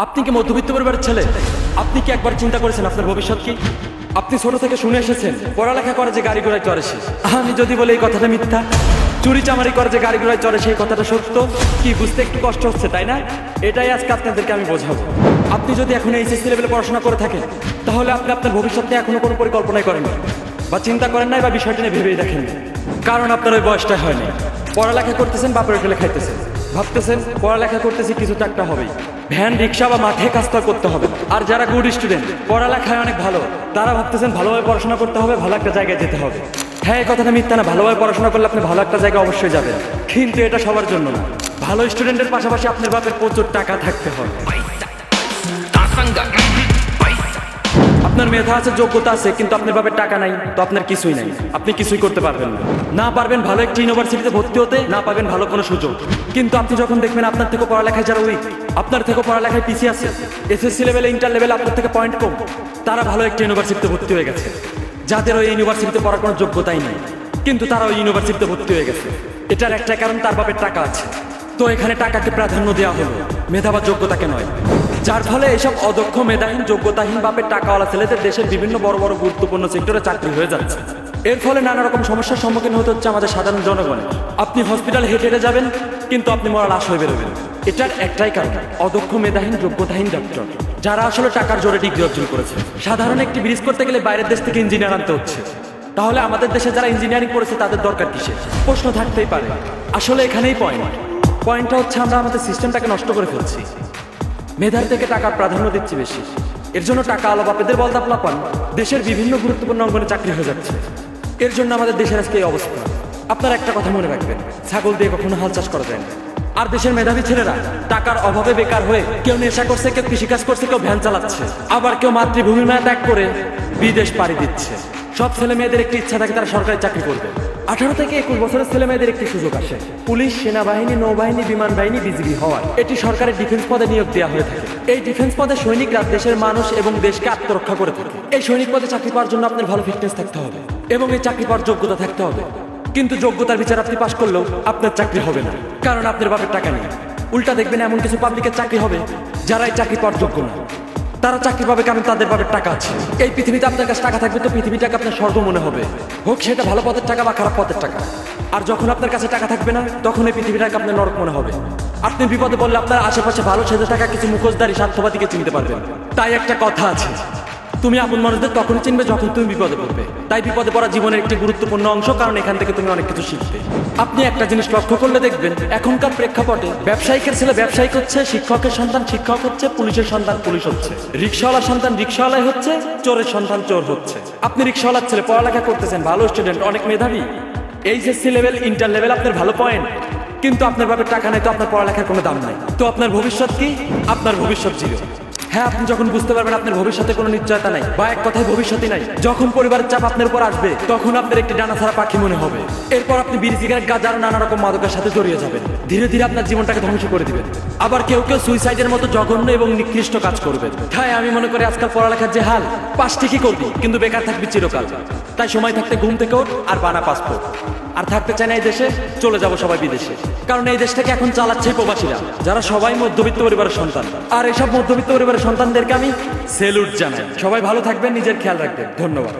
আপনি কি মধ্যবিত্ত পরিবারের ছেলে? আপনি কি একবার চিন্তা করেছেন আপনার ভবিষ্যৎ কি? আপনি ছোট থেকে শুনে এসেছেন পড়ালেখা করে যে গাড়ি ঘোড়ায় চড়ে সে। আমি যদি বলি এই কথাটা মিথ্যা, চুরি চামারি করে যে গাড়ি ঘোড়ায় চড়ে সেই কথাটা সত্য, কি বুঝতে একটু কষ্ট হচ্ছে তাই না? এটাই আজকে আপনাদেরকে আমি বোঝাবো। আপনি যদি এখন এইচএসসি লেভেলে পড়াশোনা করে থাকেন, তাহলে আপনি আপনার ভবিষ্যৎ নিয়ে এখনো কোনো পরিকল্পনাই করেন বা চিন্তা করেন নাই বা বিষয়টি নিয়ে ভেবেই দেখেন, কারণ আপনার ওই বয়সটা হয়নি। পড়ালেখা করতেছেন, বাপের হোটেলে খাইতেছেন, ভাবতেছেন পড়ালেখা করতেছি কিছু তো একটা হবেই, ভ্যান রিক্সা বা মাঠে কাজ তো করতে হবে। আর যারা গুড স্টুডেন্ট, পড়ালেখায় অনেক ভালো, তারা ভাবতেছেন ভালোভাবে পড়াশোনা করতে হবে, ভালো একটা জায়গায় যেতে হবে। হ্যাঁ, এই কথাটা মিথ্যা না, ভালোভাবে পড়াশোনা করলে আপনি ভালো একটা জায়গায় অবশ্যই যাবেন, কিন্তু এটা সবার জন্য না। ভালো স্টুডেন্টের পাশাপাশি আপনার বাপের প্রচুর টাকা থাকতে হবে। আপনার মেধা আছে, যোগ্যতা আছে, কিন্তু আপনার বাপের টাকা নাই, তো আপনার কিছুই নাই, আপনি কিছুই করতে পারবেন না। না পারবেন ভালো একটি ইউনিভার্সিটিতে ভর্তি হতে, না পাবেন ভালো কোনো সুযোগ। কিন্তু আপনি যখন দেখবেন আপনার থেকে পড়ালেখায় যারা উইক, আপনার থেকে পড়ালেখায় পিছিয়ে আছে, এসএসসি লেভেলে ইন্টার লেভেলে আপনার থেকে পয়েন্ট কম, তারা ভালো একটি ইউনিভার্সিটিতে ভর্তি হয়ে গেছে। যাদের ওই ইউনিভার্সিটিতে পড়ার কোনো যোগ্যতাই নেই, কিন্তু তারা ওই ইউনিভার্সিটিতে ভর্তি হয়ে গেছে। এটার একটা কারণ তার বাপের টাকা আছে। তো এখানে টাকাকে প্রাধান্য দেওয়া হলো, মেধা বা যোগ্যতাকে নয়। যার ফলে এইসব অদক্ষ, মেধাহীন, যোগ্যতাহীন বাপের টাকাওয়ালা ছেলেদের দেশের বিভিন্ন বড় বড় গুরুত্বপূর্ণ সেক্টরে চাকরি হয়ে যাচ্ছে। এর ফলে নানা রকম সমস্যার সম্মুখীন হতে হচ্ছে আমাদের সাধারণ জনগণের। আপনি হসপিটালে হেঁটে হেঁটে যাবেন, কিন্তু আপনি মরা লাশ হয়ে বেরোবেন। এটার একটাই কারণ, অদক্ষ, মেধাহীন, যোগ্যতাহীন ডক্টর, যারা আসলে টাকার জোরে ডিগ্রি অর্জন করেছে। সাধারণ একটি ব্রিজ করতে গেলে বাইরের দেশ থেকে ইঞ্জিনিয়ার আনতে হচ্ছে, তাহলে আমাদের দেশে যারা ইঞ্জিনিয়ারিং করেছে তাদের দরকার কিসে? প্রশ্ন থাকতেই পারে। আসলে এখানেই পয়েন্টটা হচ্ছে আমরা আমাদের সিস্টেমটাকে নষ্ট করে ফেলছি। মেধার থেকে টাকার প্রাধান্য দিচ্ছি বেশি। এর জন্য টাকা আলো বাপেদের বলদাপলা পান, দেশের বিভিন্ন গুরুত্বপূর্ণ অঙ্গনে চাকরি হয়ে যাচ্ছে। এর জন্য আমাদের দেশের আজকে এই অবস্থা। আপনারা একটা কথা মনে রাখবেন, ছাগল দিয়ে কখনো হাল চাষ করা যায় না। আর দেশের মেধাবী ছেলেরা টাকার অভাবে বেকার হয়ে কেউ নেশা করছে, কেউ কৃষিকাজ করছে, কেউ ভ্যান চালাচ্ছে, আবার কেউ মাতৃভূমির মায়া ত্যাগ করে বিদেশ পাড়ি দিচ্ছে। সব ছেলে মেয়েদের একটি ইচ্ছা থাকে তারা সরকারি চাকরি করবে। 18 থেকে 21 বছরের ছেলে মেয়েদের একটি সুযোগ আসে পুলিশ, সেনাবাহিনী, নৌবাহিনী, বিমান বাহিনী, বিজিবি হওয়ার। এটি সরকারের ডিফেন্স পদে নিয়োগ দেওয়া হয়ে থাকে। এই ডিফেন্স পদে সৈনিকরা দেশের মানুষ এবং দেশকে আত্মরক্ষা করে থাকে। এই সৈনিক পদে চাকরি পাওয়ার জন্য আপনার ভালো ফিটনেস থাকতে হবে এবং এই চাকরি পাওয়ার যোগ্যতা থাকতে হবে। কিন্তু যোগ্যতার বিচার আপনি পাশ করলেও আপনার চাকরি হবে না, কারণ আপনার বাপের টাকা নেই। উল্টা দেখবেন এমন কিছু পাবলিকের চাকরি হবে যারা এই চাকরি পাওয়ার যোগ্য না। তারা চাকরি পাবে কারণ তাদের বাপের টাকা আছে। এই পৃথিবীতে আপনার কাছে টাকা থাকবে তো পৃথিবীটাকে আপনার স্বর্গ মনে হবে, হোক সেটা ভালো পদের টাকা বা খারাপ পদের টাকা। আর যখন আপনার কাছে টাকা থাকবে না, তখন এই পৃথিবীটাকে আপনার নরক মনে হবে। আপনি বিপদে বললে আপনার আশেপাশে ভালো সেজে থাকা কিছু মুখোশধারী স্বার্থবাদীকে চিনতে পারবেন। তাই একটা কথা আছে, তুমি আপন মানুষদের তখন চিনবে যখন তুমি বিপদে পড়বে। তাই বিপদে পড়া জীবনের একটি গুরুত্বপূর্ণ অংশ, কারণ এখান থেকে তুমি অনেক কিছু শিখবে। আপনি একটা জিনিস লক্ষ্য করলে দেখবেন, এখনকার প্রেক্ষাপটে ব্যবসায়িকের ছেলে ব্যবসায়িক হচ্ছে, শিক্ষকের সন্তান শিক্ষক হচ্ছে, পুলিশের সন্তান পুলিশ হচ্ছে, রিক্সাওয়ালার সন্তান রিক্সাওয়ালাই হচ্ছে, চোরের সন্তান চোর হচ্ছে। আপনি রিক্সাওয়ালার ছেলে, পড়ালেখা করতেছেন, ভালো স্টুডেন্ট, অনেক মেধাবী, এইচএসসি লেভেল, ইন্টার লেভেল আপনার ভালো পয়েন্ট, কিন্তু আপনার বাপের টাকা নাই, তো আপনার পড়ালেখার কোনো দাম নাই। তো আপনার ভবিষ্যৎ কি? আপনার ভবিষ্যৎ জিরো। হ্যাঁ, আপনি যখন বুঝতে পারবেন আপনার ভবিষ্যতে কোনো নিশ্চয়তা নাই, বা এক কথায় ভবিষ্যৎই নাই, যখন পরিবারের চাপ আপনার উপর আসবে, তখন আপনার একটি ডানা ছাড়া পাখি মনে হবে। এরপর আপনি বিড়ি, সিগারেট, গাঁজা আর নানা রকম মাদকের সাথে জড়িয়ে যাবেন। ধীরে ধীরে আপনার জীবনটাকে ধ্বংস করে দিবেন। আবার কেউ কেউ সুইসাইডের মতো জঘন্য এবং নিকৃষ্ট কাজ করবেন। তাই আমি মনে করি আজকাল পড়ালেখার যে হাল, পাস ঠিকই করবি কিন্তু বেকার থাকবি চিরকাল। তাই সময় থাকতে ঘুম থেকে ওঠ আর বানা পাসপোর্ট। আর থাকতে চায় না এই দেশে, চলে যাব সবাই বিদেশে, কারণ এই দেশটাকে এখন চালাচ্ছে প্রবাসীরা, যারা সবাই মধ্যবিত্ত পরিবারের সন্তান। আর এসব মধ্যবিত্ত পরিবারের সন্তানদেরকে আমি সেলুট জানাই। সবাই ভালো থাকবেন, নিজের খেয়াল রাখবেন। ধন্যবাদ।